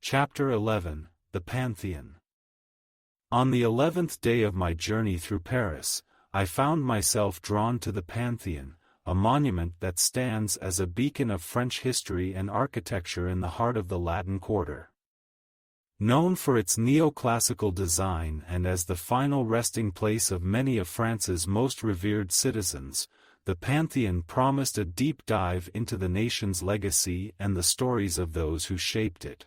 Chapter 11, The Pantheon. On the 11th day of my journey through Paris, I found myself drawn to the Pantheon, a monument that stands as a beacon of French history and architecture in the heart of the Latin Quarter. Known for its neoclassical design and as the final resting place of many of France's most revered citizens, the Pantheon promised a deep dive into the nation's legacy and the stories of those who shaped it.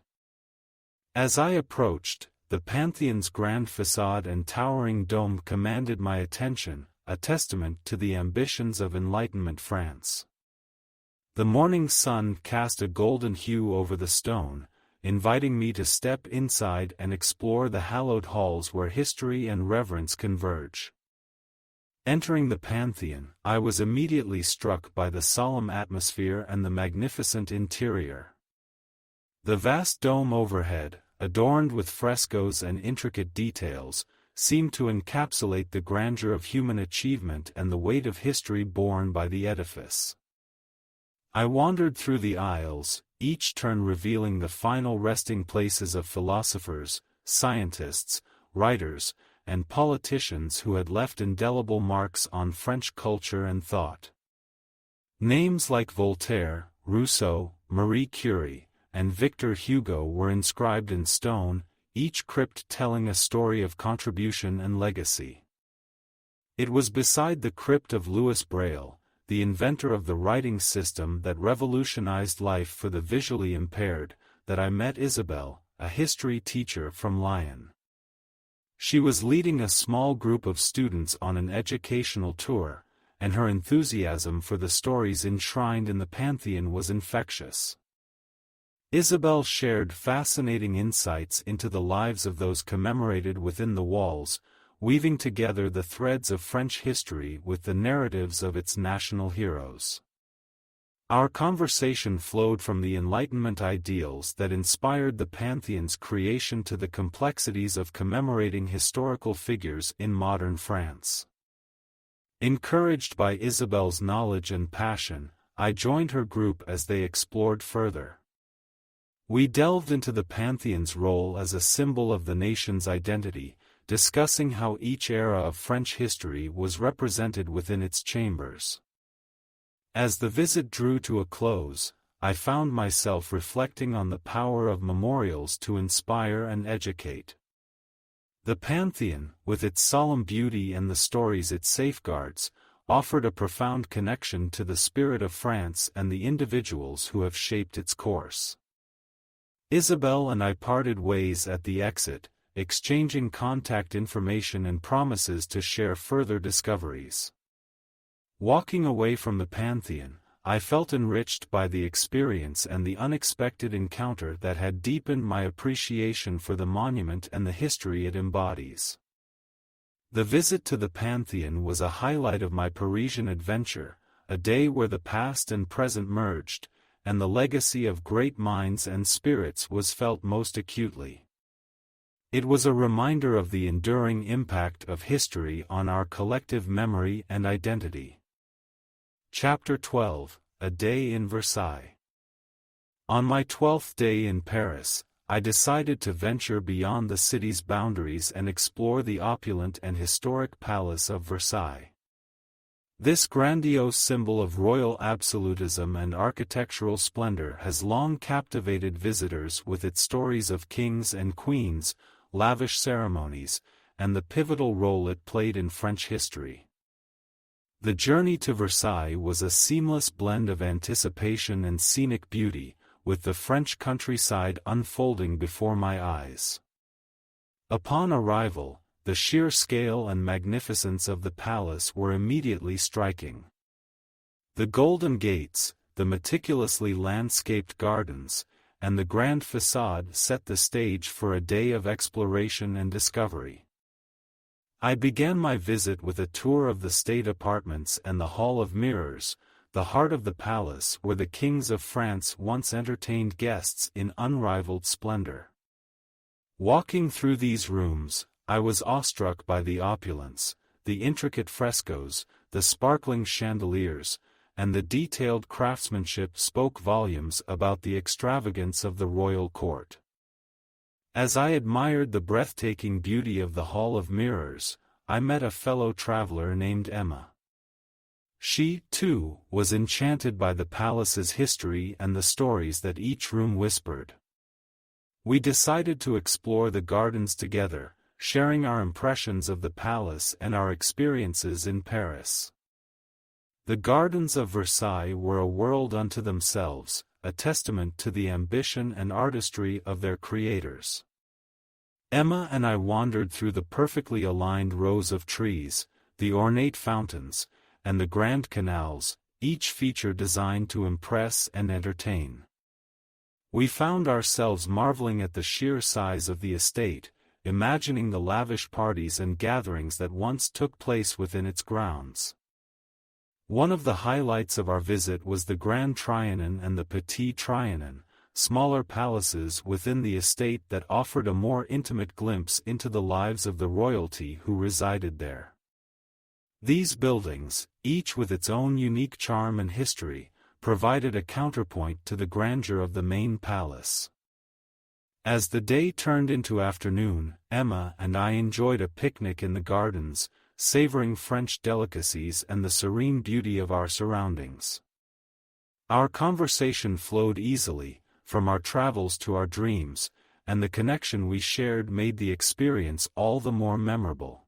As I approached, the Pantheon's grand facade and towering dome commanded my attention, a testament to the ambitions of Enlightenment France. The morning sun cast a golden hue over the stone, inviting me to step inside and explore the hallowed halls where history and reverence converge. Entering the Pantheon, I was immediately struck by the solemn atmosphere and the magnificent interior. The vast dome overhead, adorned with frescoes and intricate details, seemed to encapsulate the grandeur of human achievement and the weight of history borne by the edifice. I wandered through the aisles, each turn revealing the final resting places of philosophers, scientists, writers, and politicians who had left indelible marks on French culture and thought. Names like Voltaire, Rousseau, Marie Curie, and Victor Hugo were inscribed in stone, each crypt telling a story of contribution and legacy. It was beside the crypt of Louis Braille, the inventor of the writing system that revolutionized life for the visually impaired, that I met Isabelle, a history teacher from Lyon. She was leading a small group of students on an educational tour, and her enthusiasm for the stories enshrined in the Pantheon was infectious. Isabelle shared fascinating insights into the lives of those commemorated within the walls, weaving together the threads of French history with the narratives of its national heroes. Our conversation flowed from the Enlightenment ideals that inspired the Pantheon's creation to the complexities of commemorating historical figures in modern France. Encouraged by Isabelle's knowledge and passion, I joined her group as they explored further. We delved into the Pantheon's role as a symbol of the nation's identity, discussing how each era of French history was represented within its chambers. As the visit drew to a close, I found myself reflecting on the power of memorials to inspire and educate. The Pantheon, with its solemn beauty and the stories it safeguards, offered a profound connection to the spirit of France and the individuals who have shaped its course. Isabelle and I parted ways at the exit, exchanging contact information and promises to share further discoveries. Walking away from the Pantheon, I felt enriched by the experience and the unexpected encounter that had deepened my appreciation for the monument and the history it embodies. The visit to the Pantheon was a highlight of my Parisian adventure, a day where the past and present merged, and the legacy of great minds and spirits was felt most acutely. It was a reminder of the enduring impact of history on our collective memory and identity. Chapter 12, A Day in Versailles. On my 12th day in Paris, I decided to venture beyond the city's boundaries and explore the opulent and historic Palace of Versailles. This grandiose symbol of royal absolutism and architectural splendor has long captivated visitors with its stories of kings and queens, lavish ceremonies, and the pivotal role it played in French history. The journey to Versailles was a seamless blend of anticipation and scenic beauty, with the French countryside unfolding before my eyes. Upon arrival, the sheer scale and magnificence of the palace were immediately striking. The golden gates, the meticulously landscaped gardens, and the grand facade set the stage for a day of exploration and discovery. I began my visit with a tour of the state apartments and the Hall of Mirrors, the heart of the palace where the kings of France once entertained guests in unrivaled splendor. Walking through these rooms, I was awestruck by the opulence, the intricate frescoes, the sparkling chandeliers, and the detailed craftsmanship spoke volumes about the extravagance of the royal court. As I admired the breathtaking beauty of the Hall of Mirrors, I met a fellow traveler named Emma. She, too, was enchanted by the palace's history and the stories that each room whispered. We decided to explore the gardens together, sharing our impressions of the palace and our experiences in Paris. The gardens of Versailles were a world unto themselves, a testament to the ambition and artistry of their creators. Emma and I wandered through the perfectly aligned rows of trees, the ornate fountains, and the grand canals, each feature designed to impress and entertain. We found ourselves marveling at the sheer size of the estate, imagining the lavish parties and gatherings that once took place within its grounds. One of the highlights of our visit was the Grand Trianon and the Petit Trianon, smaller palaces within the estate that offered a more intimate glimpse into the lives of the royalty who resided there. These buildings, each with its own unique charm and history, provided a counterpoint to the grandeur of the main palace. As the day turned into afternoon, Emma and I enjoyed a picnic in the gardens, savoring French delicacies and the serene beauty of our surroundings. Our conversation flowed easily, from our travels to our dreams, and the connection we shared made the experience all the more memorable.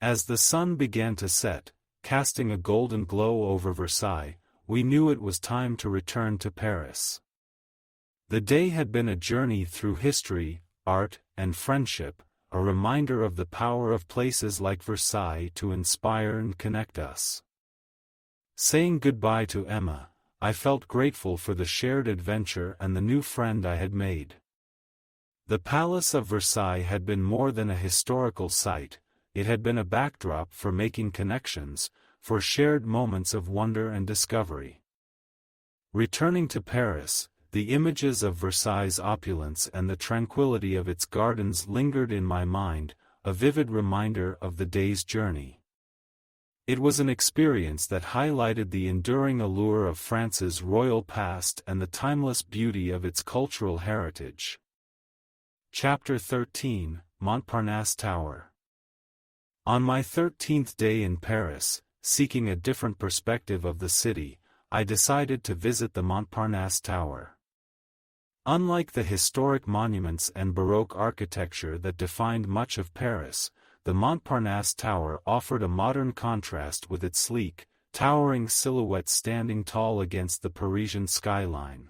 As the sun began to set, casting a golden glow over Versailles, we knew it was time to return to Paris. The day had been a journey through history, art, and friendship, a reminder of the power of places like Versailles to inspire and connect us. Saying goodbye to Emma, I felt grateful for the shared adventure and the new friend I had made. The Palace of Versailles had been more than a historical site, it had been a backdrop for making connections, for shared moments of wonder and discovery. Returning to Paris, the images of Versailles' opulence and the tranquility of its gardens lingered in my mind, a vivid reminder of the day's journey. It was an experience that highlighted the enduring allure of France's royal past and the timeless beauty of its cultural heritage. Chapter 13, Montparnasse Tower. On my 13th day in Paris, seeking a different perspective of the city, I decided to visit the Montparnasse Tower. Unlike the historic monuments and Baroque architecture that defined much of Paris, the Montparnasse Tower offered a modern contrast with its sleek, towering silhouette standing tall against the Parisian skyline.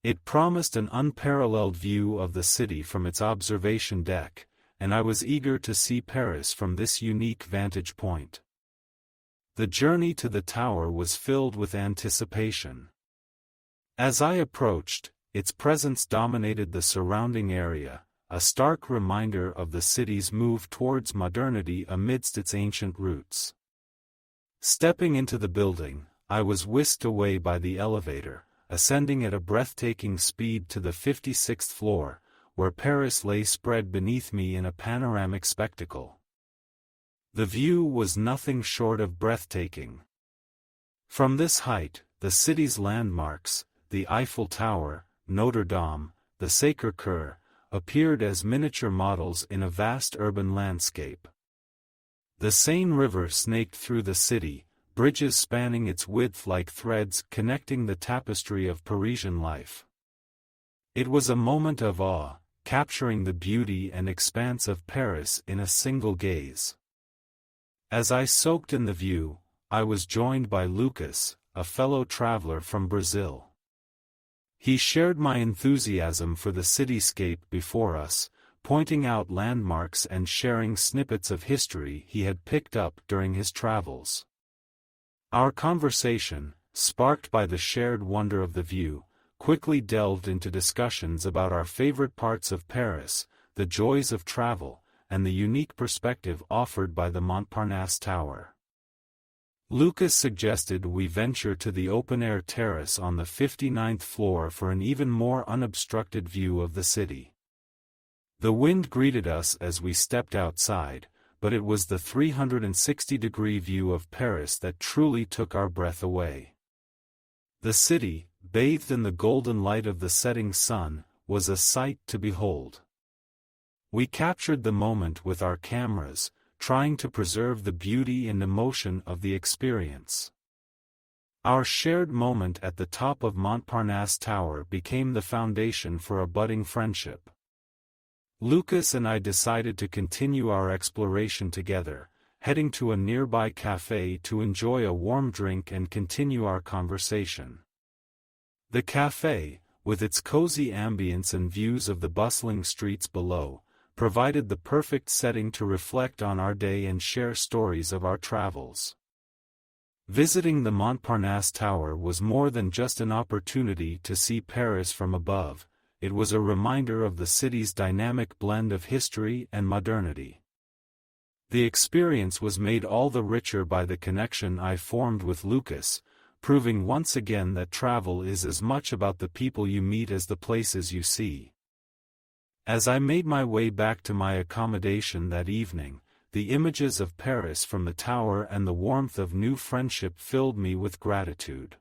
It promised an unparalleled view of the city from its observation deck, and I was eager to see Paris from this unique vantage point. The journey to the tower was filled with anticipation. As I approached, its presence dominated the surrounding area, a stark reminder of the city's move towards modernity amidst its ancient roots. Stepping into the building, I was whisked away by the elevator, ascending at a breathtaking speed to the 56th floor, where Paris lay spread beneath me in a panoramic spectacle. The view was nothing short of breathtaking. From this height, the city's landmarks, the Eiffel Tower, Notre Dame, the Sacré-Cœur, appeared as miniature models in a vast urban landscape. The Seine River snaked through the city, bridges spanning its width like threads connecting the tapestry of Parisian life. It was a moment of awe, capturing the beauty and expanse of Paris in a single gaze. As I soaked in the view, I was joined by Lucas, a fellow traveler from Brazil. He shared my enthusiasm for the cityscape before us, pointing out landmarks and sharing snippets of history he had picked up during his travels. Our conversation, sparked by the shared wonder of the view, quickly delved into discussions about our favorite parts of Paris, the joys of travel, and the unique perspective offered by the Montparnasse Tower. Lucas suggested we venture to the open-air terrace on the 59th floor for an even more unobstructed view of the city. The wind greeted us as we stepped outside, but it was the 360-degree view of Paris that truly took our breath away. The city, bathed in the golden light of the setting sun, was a sight to behold. We captured the moment with our cameras, trying to preserve the beauty and emotion of the experience. Our shared moment at the top of Montparnasse Tower became the foundation for a budding friendship. Lucas and I decided to continue our exploration together, heading to a nearby cafe to enjoy a warm drink and continue our conversation. The cafe, with its cozy ambience and views of the bustling streets below, provided the perfect setting to reflect on our day and share stories of our travels. Visiting the Montparnasse Tower was more than just an opportunity to see Paris from above, it was a reminder of the city's dynamic blend of history and modernity. The experience was made all the richer by the connection I formed with Lucas, proving once again that travel is as much about the people you meet as the places you see. As I made my way back to my accommodation that evening, the images of Paris from the tower and the warmth of new friendship filled me with gratitude.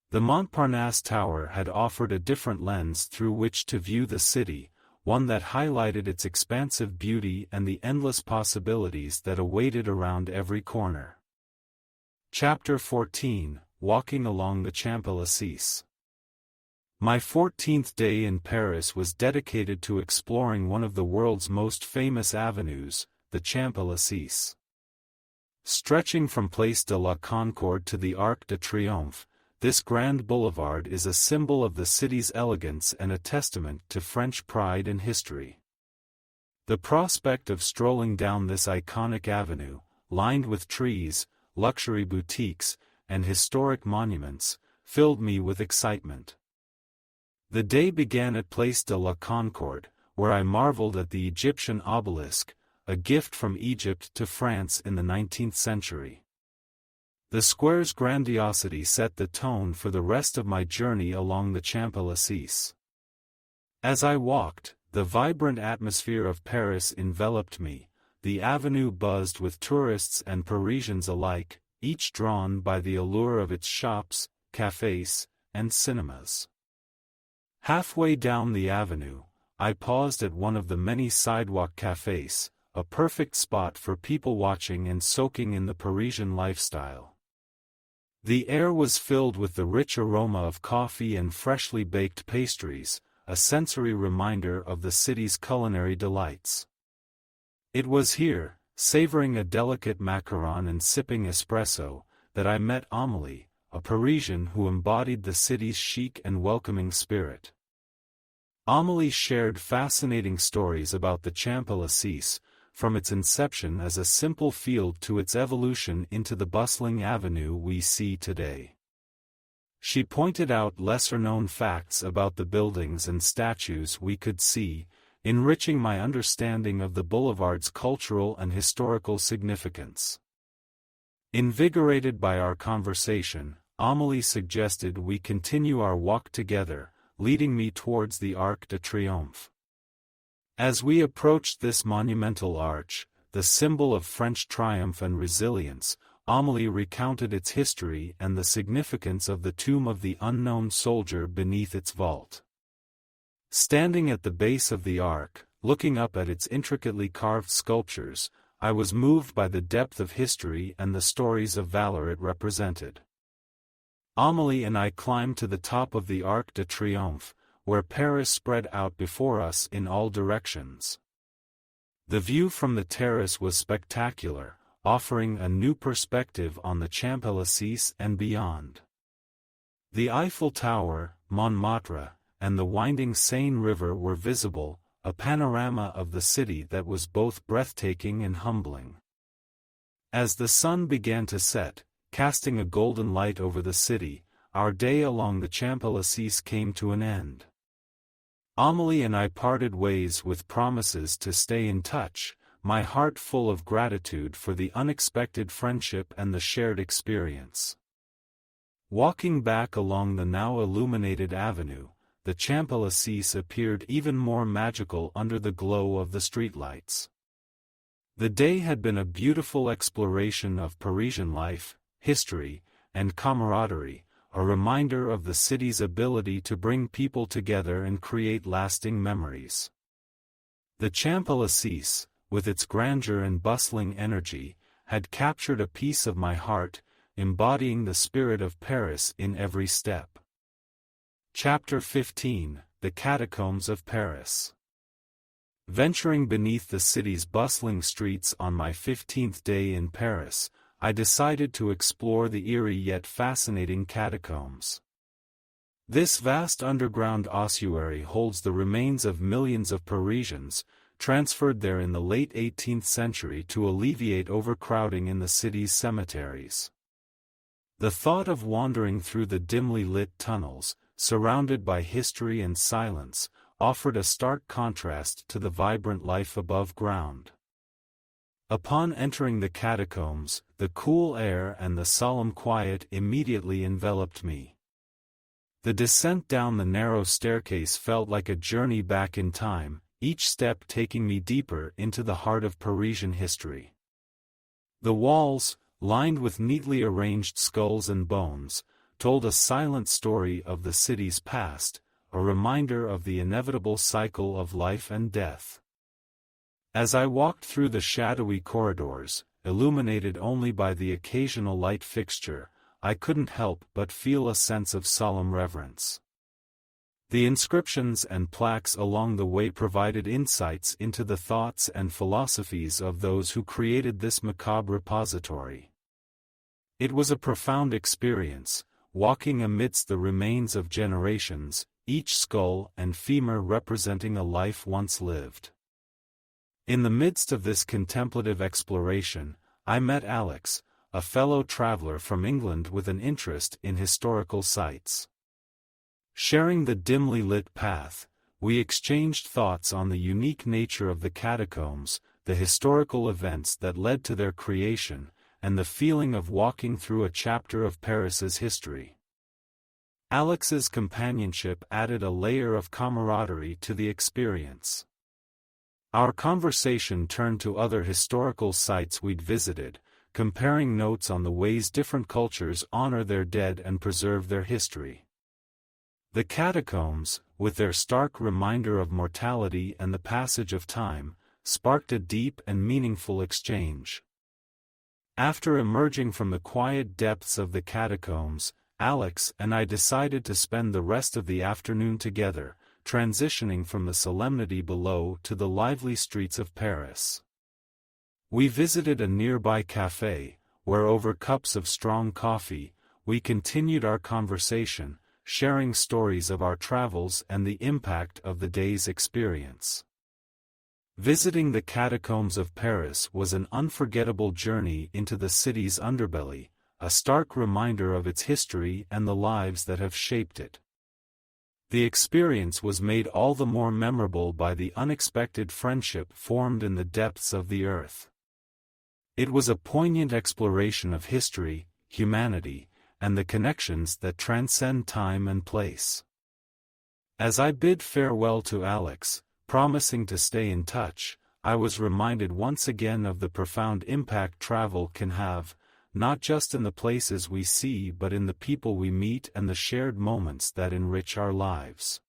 The Montparnasse Tower had offered a different lens through which to view the city, one that highlighted its expansive beauty and the endless possibilities that awaited around every corner. Chapter 14, Walking Along the Champs-Élysées. My 14th day in Paris was dedicated to exploring one of the world's most famous avenues, the Champs-Élysées. Stretching from Place de la Concorde to the Arc de Triomphe, this grand boulevard is a symbol of the city's elegance and a testament to French pride and history. The prospect of strolling down this iconic avenue, lined with trees, luxury boutiques, and historic monuments, filled me with excitement. The day began at Place de la Concorde, where I marveled at the Egyptian obelisk, a gift from Egypt to France in the 19th century. The square's grandiosity set the tone for the rest of my journey along the Champs-Élysées. As I walked, the vibrant atmosphere of Paris enveloped me, the avenue buzzed with tourists and Parisians alike, each drawn by the allure of its shops, cafes, and cinemas. Halfway down the avenue, I paused at one of the many sidewalk cafes, a perfect spot for people watching and soaking in the Parisian lifestyle. The air was filled with the rich aroma of coffee and freshly baked pastries, a sensory reminder of the city's culinary delights. It was here, savoring a delicate macaron and sipping espresso, that I met Amélie, a Parisian who embodied the city's chic and welcoming spirit. Amélie shared fascinating stories about the Champs-Élysées, from its inception as a simple field to its evolution into the bustling avenue we see today. She pointed out lesser-known facts about the buildings and statues we could see, enriching my understanding of the boulevard's cultural and historical significance. Invigorated by our conversation, Amélie suggested we continue our walk together, leading me towards the Arc de Triomphe. As we approached this monumental arch, the symbol of French triumph and resilience, Amélie recounted its history and the significance of the tomb of the unknown soldier beneath its vault. Standing at the base of the arch, looking up at its intricately carved sculptures, I was moved by the depth of history and the stories of valor it represented. Amélie and I climbed to the top of the Arc de Triomphe, where Paris spread out before us in all directions. The view from the terrace was spectacular, offering a new perspective on the Champs-Élysées and beyond. The Eiffel Tower, Montmartre, and the winding Seine River were visible, a panorama of the city that was both breathtaking and humbling. As the sun began to set, casting a golden light over the city, our day along the Champs-Élysées came to an end. Amélie and I parted ways with promises to stay in touch, my heart full of gratitude for the unexpected friendship and the shared experience. Walking back along the now illuminated avenue, the Champs-Élysées appeared even more magical under the glow of the streetlights. The day had been a beautiful exploration of Parisian life, history, and camaraderie, a reminder of the city's ability to bring people together and create lasting memories. The Champs-Élysées, with its grandeur and bustling energy, had captured a piece of my heart, embodying the spirit of Paris in every step. Chapter 15: The Catacombs of Paris. Venturing beneath the city's bustling streets on my 15th day in Paris, I decided to explore the eerie yet fascinating catacombs. This vast underground ossuary holds the remains of millions of Parisians, transferred there in the late 18th century to alleviate overcrowding in the city's cemeteries. The thought of wandering through the dimly lit tunnels, surrounded by history and silence, offered a stark contrast to the vibrant life above ground. Upon entering the catacombs, the cool air and the solemn quiet immediately enveloped me. The descent down the narrow staircase felt like a journey back in time, each step taking me deeper into the heart of Parisian history. The walls, lined with neatly arranged skulls and bones, told a silent story of the city's past, a reminder of the inevitable cycle of life and death. As I walked through the shadowy corridors, illuminated only by the occasional light fixture, I couldn't help but feel a sense of solemn reverence. The inscriptions and plaques along the way provided insights into the thoughts and philosophies of those who created this macabre repository. It was a profound experience, walking amidst the remains of generations, each skull and femur representing a life once lived. In the midst of this contemplative exploration, I met Alex, a fellow traveler from England with an interest in historical sites. Sharing the dimly lit path, we exchanged thoughts on the unique nature of the catacombs, the historical events that led to their creation, and the feeling of walking through a chapter of Paris's history. Alex's companionship added a layer of camaraderie to the experience. Our conversation turned to other historical sites we'd visited, comparing notes on the ways different cultures honor their dead and preserve their history. The catacombs, with their stark reminder of mortality and the passage of time, sparked a deep and meaningful exchange. After emerging from the quiet depths of the catacombs, Alex and I decided to spend the rest of the afternoon together, transitioning from the solemnity below to the lively streets of Paris. We visited a nearby café, where over cups of strong coffee, we continued our conversation, sharing stories of our travels and the impact of the day's experience. Visiting the catacombs of Paris was an unforgettable journey into the city's underbelly, a stark reminder of its history and the lives that have shaped it. The experience was made all the more memorable by the unexpected friendship formed in the depths of the earth. It was a poignant exploration of history, humanity, and the connections that transcend time and place. As I bid farewell to Alex, promising to stay in touch, I was reminded once again of the profound impact travel can have, not just in the places we see but in the people we meet and the shared moments that enrich our lives.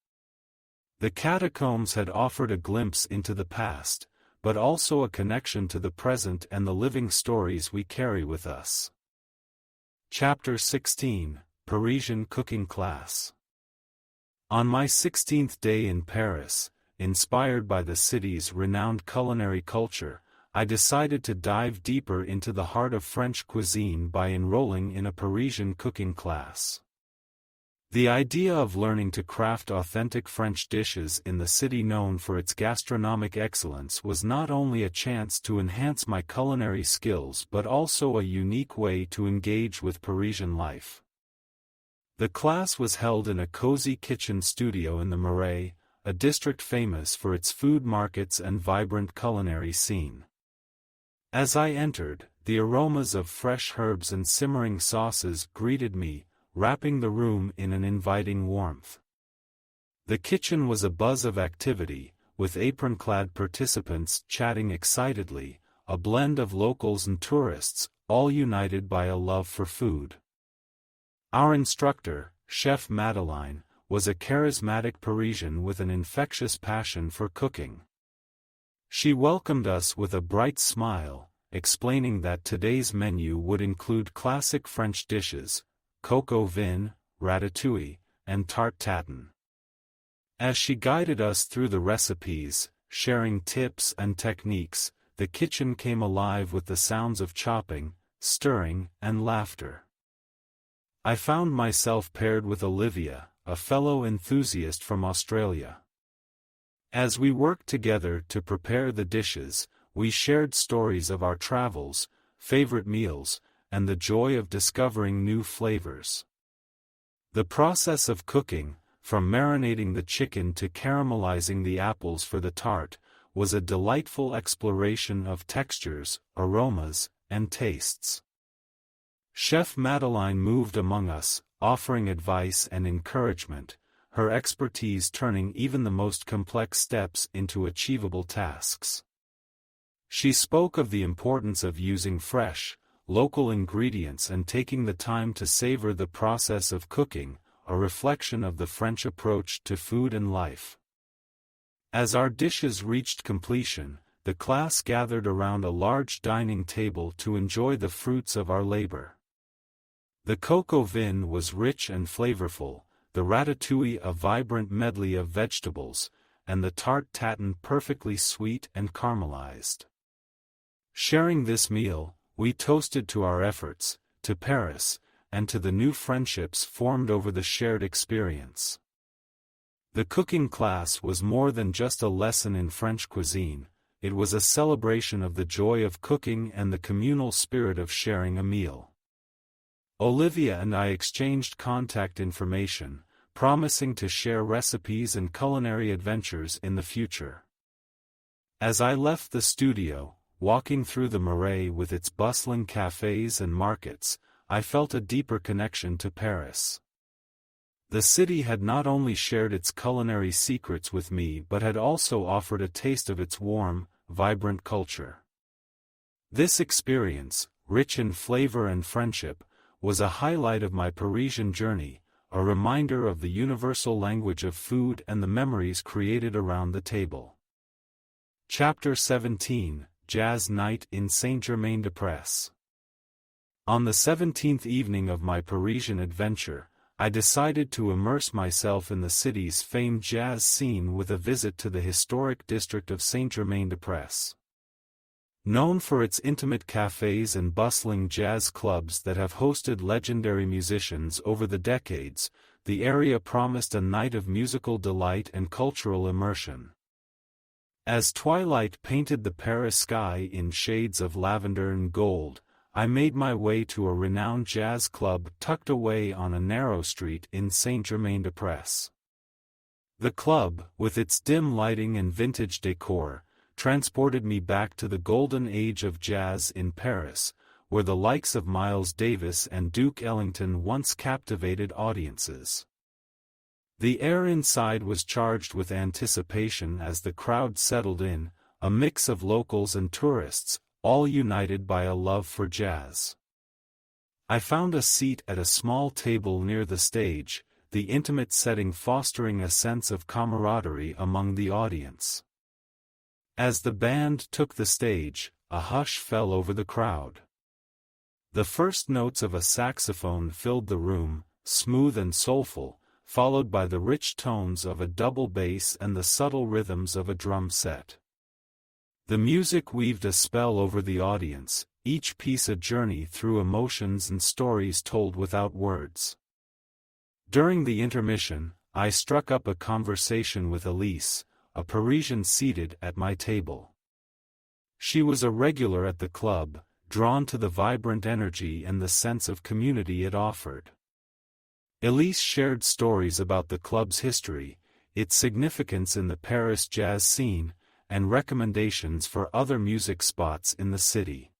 The catacombs had offered a glimpse into the past, but also a connection to the present and the living stories we carry with us. Chapter 16: Parisian Cooking Class. On my 16th day in Paris, inspired by the city's renowned culinary culture, I decided to dive deeper into the heart of French cuisine by enrolling in a Parisian cooking class. The idea of learning to craft authentic French dishes in the city known for its gastronomic excellence was not only a chance to enhance my culinary skills but also a unique way to engage with Parisian life. The class was held in a cozy kitchen studio in the Marais, a district famous for its food markets and vibrant culinary scene. As I entered, the aromas of fresh herbs and simmering sauces greeted me, wrapping the room in an inviting warmth. The kitchen was abuzz of activity, with apron-clad participants chatting excitedly, a blend of locals and tourists, all united by a love for food. Our instructor, Chef Madeleine, was a charismatic Parisian with an infectious passion for cooking. She welcomed us with a bright smile, explaining that today's menu would include classic French dishes, coq au vin, ratatouille, and tarte tatin. As she guided us through the recipes, sharing tips and techniques, the kitchen came alive with the sounds of chopping, stirring, and laughter. I found myself paired with Olivia, a fellow enthusiast from Australia. As we worked together to prepare the dishes, we shared stories of our travels, favorite meals, and the joy of discovering new flavors. The process of cooking, from marinating the chicken to caramelizing the apples for the tart, was a delightful exploration of textures, aromas, and tastes. Chef Madeleine moved among us, offering advice and encouragement, her expertise turning even the most complex steps into achievable tasks. She spoke of the importance of using fresh, local ingredients and taking the time to savor the process of cooking, a reflection of the French approach to food and life. As our dishes reached completion, the class gathered around a large dining table to enjoy the fruits of our labor. The coq au vin was rich and flavorful, the ratatouille a vibrant medley of vegetables, and the tarte tatin perfectly sweet and caramelized. Sharing this meal, we toasted to our efforts, to Paris, and to the new friendships formed over the shared experience. The cooking class was more than just a lesson in French cuisine, it was a celebration of the joy of cooking and the communal spirit of sharing a meal. Olivia and I exchanged contact information, promising to share recipes and culinary adventures in the future. As I left the studio, walking through the Marais with its bustling cafes and markets, I felt a deeper connection to Paris. The city had not only shared its culinary secrets with me but had also offered a taste of its warm, vibrant culture. This experience, rich in flavor and friendship, was a highlight of my Parisian journey, a reminder of the universal language of food and the memories created around the table. Chapter 17, Jazz Night in Saint-Germain-des-Prés. On the 17th evening of my Parisian adventure, I decided to immerse myself in the city's famed jazz scene with a visit to the historic district of Saint-Germain-des-Prés. Known for its intimate cafes and bustling jazz clubs that have hosted legendary musicians over the decades, the area promised a night of musical delight and cultural immersion. As twilight painted the Paris sky in shades of lavender and gold, I made my way to a renowned jazz club tucked away on a narrow street in Saint-Germain-des-Prés. The club, with its dim lighting and vintage decor, transported me back to the golden age of jazz in Paris, where the likes of Miles Davis and Duke Ellington once captivated audiences. The air inside was charged with anticipation as the crowd settled in, a mix of locals and tourists, all united by a love for jazz. I found a seat at a small table near the stage, the intimate setting fostering a sense of camaraderie among the audience. As the band took the stage, a hush fell over the crowd. The first notes of a saxophone filled the room, smooth and soulful, followed by the rich tones of a double bass and the subtle rhythms of a drum set. The music weaved a spell over the audience, each piece a journey through emotions and stories told without words. During the intermission, I struck up a conversation with Elise, a Parisian seated at my table. She was a regular at the club, drawn to the vibrant energy and the sense of community it offered. Elise shared stories about the club's history, its significance in the Paris jazz scene, and recommendations for other music spots in the city.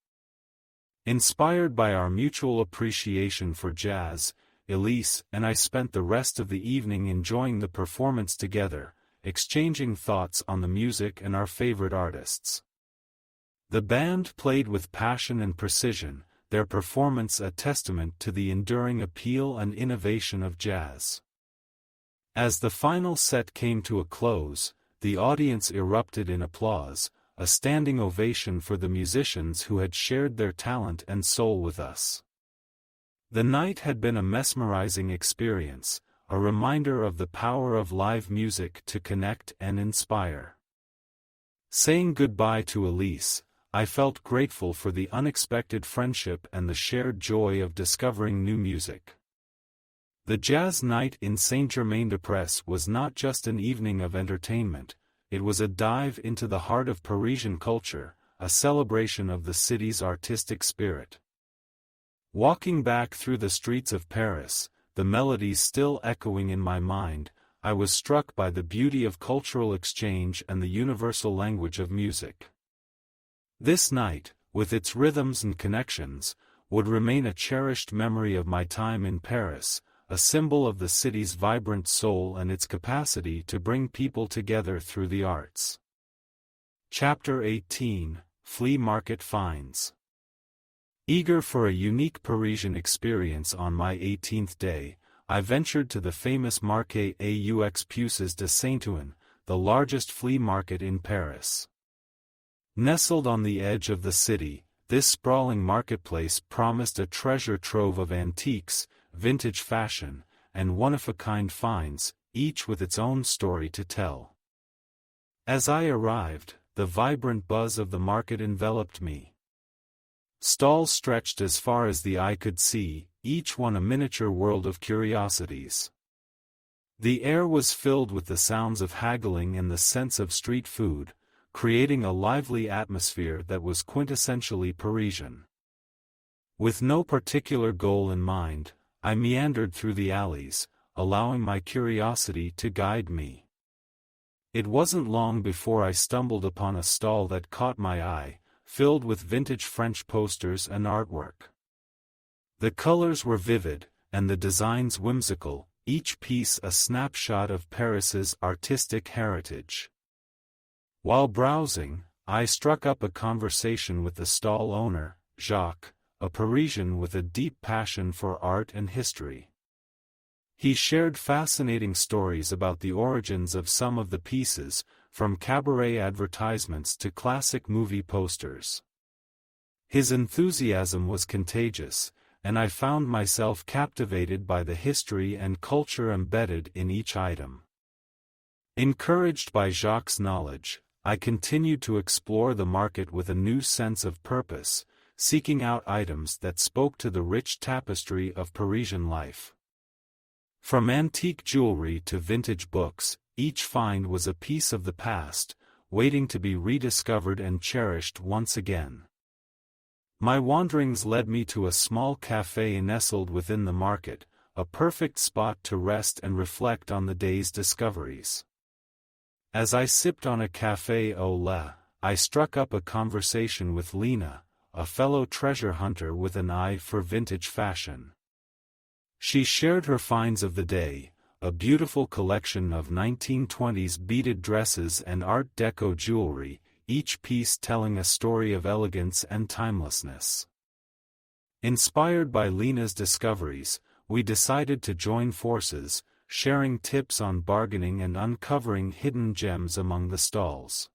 Inspired by our mutual appreciation for jazz, Elise and I spent the rest of the evening enjoying the performance together, exchanging thoughts on the music and our favorite artists. The band played with passion and precision, their performance a testament to the enduring appeal and innovation of jazz. As the final set came to a close, the audience erupted in applause, a standing ovation for the musicians who had shared their talent and soul with us. The night had been a mesmerizing experience, a reminder of the power of live music to connect and inspire. Saying goodbye to Elise, I felt grateful for the unexpected friendship and the shared joy of discovering new music. The jazz night in Saint-Germain-des-Prés was not just an evening of entertainment, it was a dive into the heart of Parisian culture, a celebration of the city's artistic spirit. Walking back through the streets of Paris, the melodies still echoing in my mind, I was struck by the beauty of cultural exchange and the universal language of music. This night, with its rhythms and connections, would remain a cherished memory of my time in Paris, a symbol of the city's vibrant soul and its capacity to bring people together through the arts. Chapter 18, Flea Market Finds. Eager for a unique Parisian experience on my 18th day, I ventured to the famous Marché aux Puces de Saint-Ouen, the largest flea market in Paris. Nestled on the edge of the city, this sprawling marketplace promised a treasure trove of antiques, vintage fashion, and one-of-a-kind finds, each with its own story to tell. As I arrived, the vibrant buzz of the market enveloped me. Stalls stretched as far as the eye could see, each one a miniature world of curiosities. The air was filled with the sounds of haggling and the scents of street food, creating a lively atmosphere that was quintessentially Parisian. With no particular goal in mind, I meandered through the alleys, allowing my curiosity to guide me. It wasn't long before I stumbled upon a stall that caught my eye, filled with vintage French posters and artwork. The colors were vivid, and the designs whimsical, each piece a snapshot of Paris's artistic heritage. While browsing, I struck up a conversation with the stall owner, Jacques, a Parisian with a deep passion for art and history. He shared fascinating stories about the origins of some of the pieces, from cabaret advertisements to classic movie posters. His enthusiasm was contagious, and I found myself captivated by the history and culture embedded in each item. Encouraged by Jacques' knowledge, I continued to explore the market with a new sense of purpose, seeking out items that spoke to the rich tapestry of Parisian life. From antique jewelry to vintage books, each find was a piece of the past, waiting to be rediscovered and cherished once again. My wanderings led me to a small café nestled within the market, a perfect spot to rest and reflect on the day's discoveries. As I sipped on a café au lait, I struck up a conversation with Lena, a fellow treasure hunter with an eye for vintage fashion. She shared her finds of the day, a beautiful collection of 1920s beaded dresses and Art Deco jewelry, each piece telling a story of elegance and timelessness. Inspired by Lena's discoveries, we decided to join forces, sharing tips on bargaining and uncovering hidden gems among the stalls.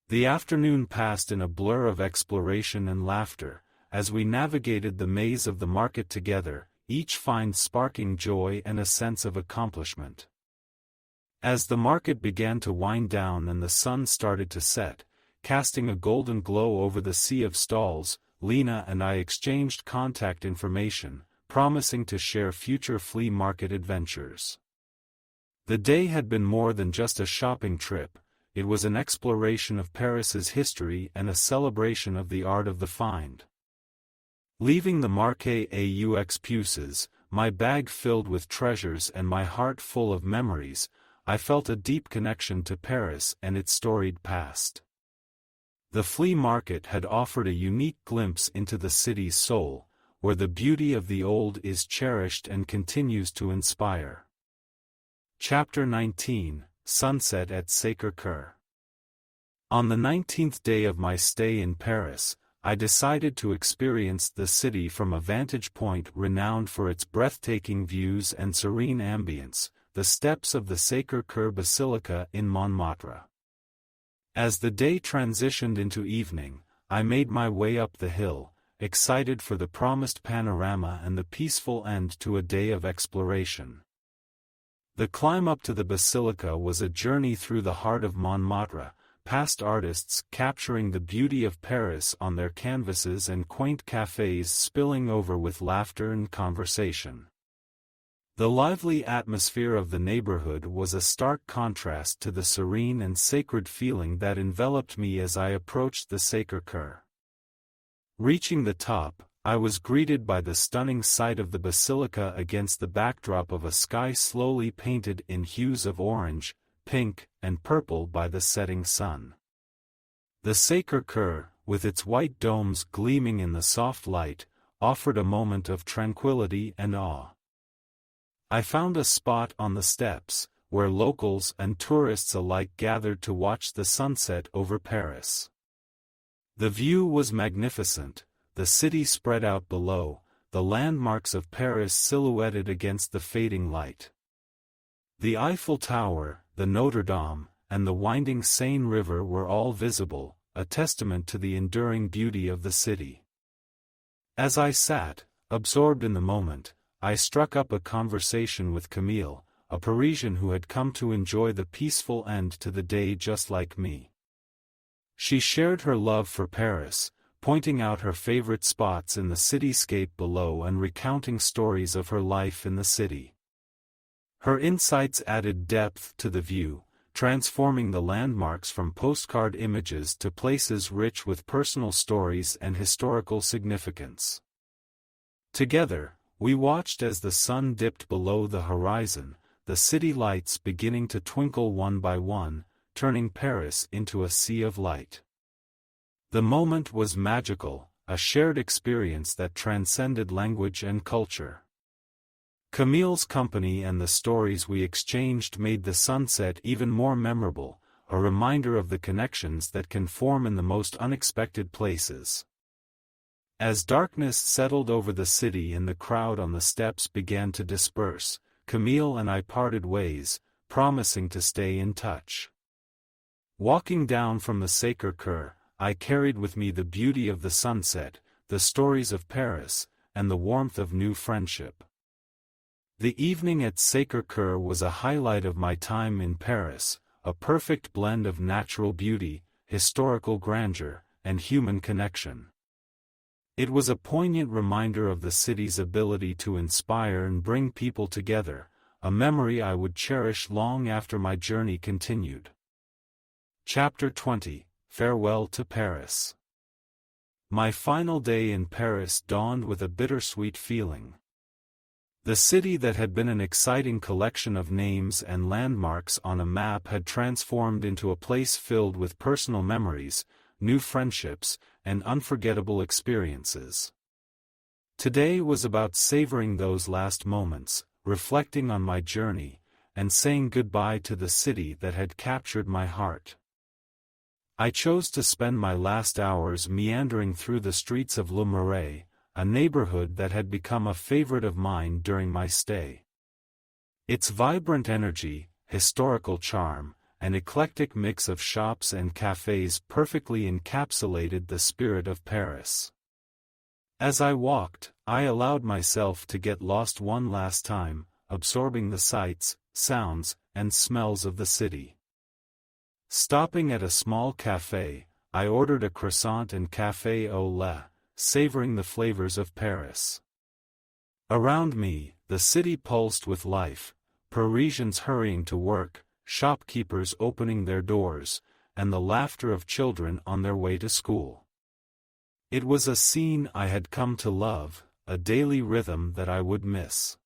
The afternoon passed in a blur of exploration and laughter, as we navigated the maze of the market together, each find sparking joy and a sense of accomplishment. As the market began to wind down and the sun started to set, casting a golden glow over the sea of stalls, Lena and I exchanged contact information, promising to share future flea market adventures. The day had been more than just a shopping trip, it was an exploration of Paris's history and a celebration of the art of the find. Leaving the Marché aux Puces, my bag filled with treasures and my heart full of memories, I felt a deep connection to Paris and its storied past. The flea market had offered a unique glimpse into the city's soul, where the beauty of the old is cherished and continues to inspire. Chapter 19, Sunset at Sacré-Cœur. On the 19th day of my stay in Paris, I decided to experience the city from a vantage point renowned for its breathtaking views and serene ambience, the steps of the Sacre-Cœur Basilica in Montmartre. As the day transitioned into evening, I made my way up the hill, excited for the promised panorama and the peaceful end to a day of exploration. The climb up to the basilica was a journey through the heart of Montmartre, past artists capturing the beauty of Paris on their canvases and quaint cafes spilling over with laughter and conversation. The lively atmosphere of the neighborhood was a stark contrast to the serene and sacred feeling that enveloped me as I approached the Sacre-Cœur. Reaching the top, I was greeted by the stunning sight of the basilica against the backdrop of a sky slowly painted in hues of orange, pink, and purple by the setting sun. The Sacre-Cœur, with its white domes gleaming in the soft light, offered a moment of tranquility and awe. I found a spot on the steps, where locals and tourists alike gathered to watch the sunset over Paris. The view was magnificent, the city spread out below, the landmarks of Paris silhouetted against the fading light. The Eiffel Tower, the Notre Dame, and the winding Seine River were all visible, a testament to the enduring beauty of the city. As I sat, absorbed in the moment, I struck up a conversation with Camille, a Parisian who had come to enjoy the peaceful end to the day just like me. She shared her love for Paris, pointing out her favorite spots in the cityscape below and recounting stories of her life in the city. Her insights added depth to the view, transforming the landmarks from postcard images to places rich with personal stories and historical significance. Together, we watched as the sun dipped below the horizon, the city lights beginning to twinkle one by one, turning Paris into a sea of light. The moment was magical, a shared experience that transcended language and culture. Camille's company and the stories we exchanged made the sunset even more memorable, a reminder of the connections that can form in the most unexpected places. As darkness settled over the city and the crowd on the steps began to disperse, Camille and I parted ways, promising to stay in touch. Walking down from the Sacre-Cœur, I carried with me the beauty of the sunset, the stories of Paris, and the warmth of new friendship. The evening at Sacre-Cœur was a highlight of my time in Paris, a perfect blend of natural beauty, historical grandeur, and human connection. It was a poignant reminder of the city's ability to inspire and bring people together, a memory I would cherish long after my journey continued. Chapter 20, Farewell to Paris. My final day in Paris dawned with a bittersweet feeling. The city that had been an exciting collection of names and landmarks on a map had transformed into a place filled with personal memories, new friendships, and unforgettable experiences. Today was about savoring those last moments, reflecting on my journey, and saying goodbye to the city that had captured my heart. I chose to spend my last hours meandering through the streets of Le Marais, a neighborhood that had become a favorite of mine during my stay. Its vibrant energy, historical charm, an eclectic mix of shops and cafes perfectly encapsulated the spirit of Paris. As I walked, I allowed myself to get lost one last time, absorbing the sights, sounds, and smells of the city. Stopping at a small cafe, I ordered a croissant and café au lait, savoring the flavors of Paris. Around me, the city pulsed with life, Parisians hurrying to work, shopkeepers opening their doors, and the laughter of children on their way to school. It was a scene I had come to love, a daily rhythm that I would miss.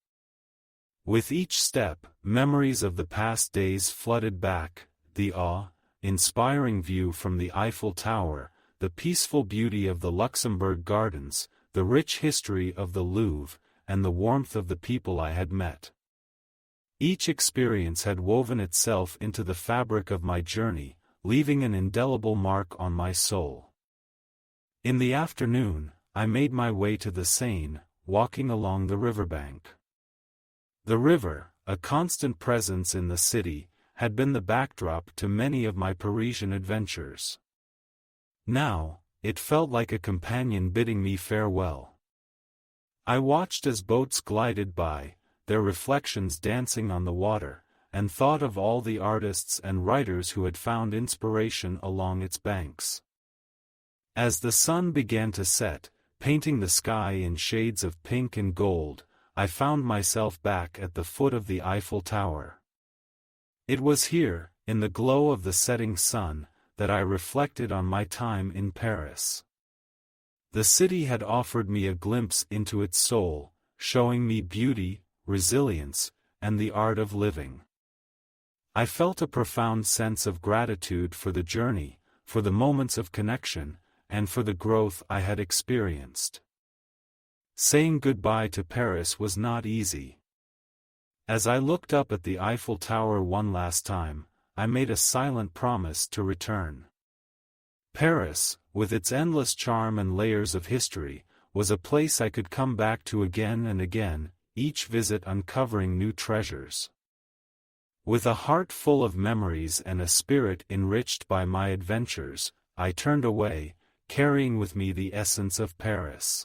With each step, memories of the past days flooded back, the awe-inspiring view from the Eiffel Tower, the peaceful beauty of the Luxembourg Gardens, the rich history of the Louvre, and the warmth of the people I had met. Each experience had woven itself into the fabric of my journey, leaving an indelible mark on my soul. In the afternoon, I made my way to the Seine, walking along the riverbank. The river, a constant presence in the city, had been the backdrop to many of my Parisian adventures. Now, it felt like a companion bidding me farewell. I watched as boats glided by, their reflections dancing on the water, and thought of all the artists and writers who had found inspiration along its banks. As the sun began to set, painting the sky in shades of pink and gold, I found myself back at the foot of the Eiffel Tower. It was here, in the glow of the setting sun, that I reflected on my time in Paris. The city had offered me a glimpse into its soul, showing me beauty, resilience, and the art of living. I felt a profound sense of gratitude for the journey, for the moments of connection, and for the growth I had experienced. Saying goodbye to Paris was not easy. As I looked up at the Eiffel Tower one last time, I made a silent promise to return. Paris, with its endless charm and layers of history, was a place I could come back to again and again, each visit uncovering new treasures. With a heart full of memories and a spirit enriched by my adventures, I turned away, carrying with me the essence of Paris.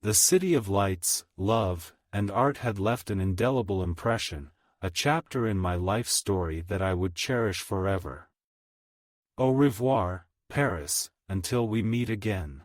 The city of lights, love, and art had left an indelible impression, a chapter in my life story that I would cherish forever. Au revoir, Paris, until we meet again.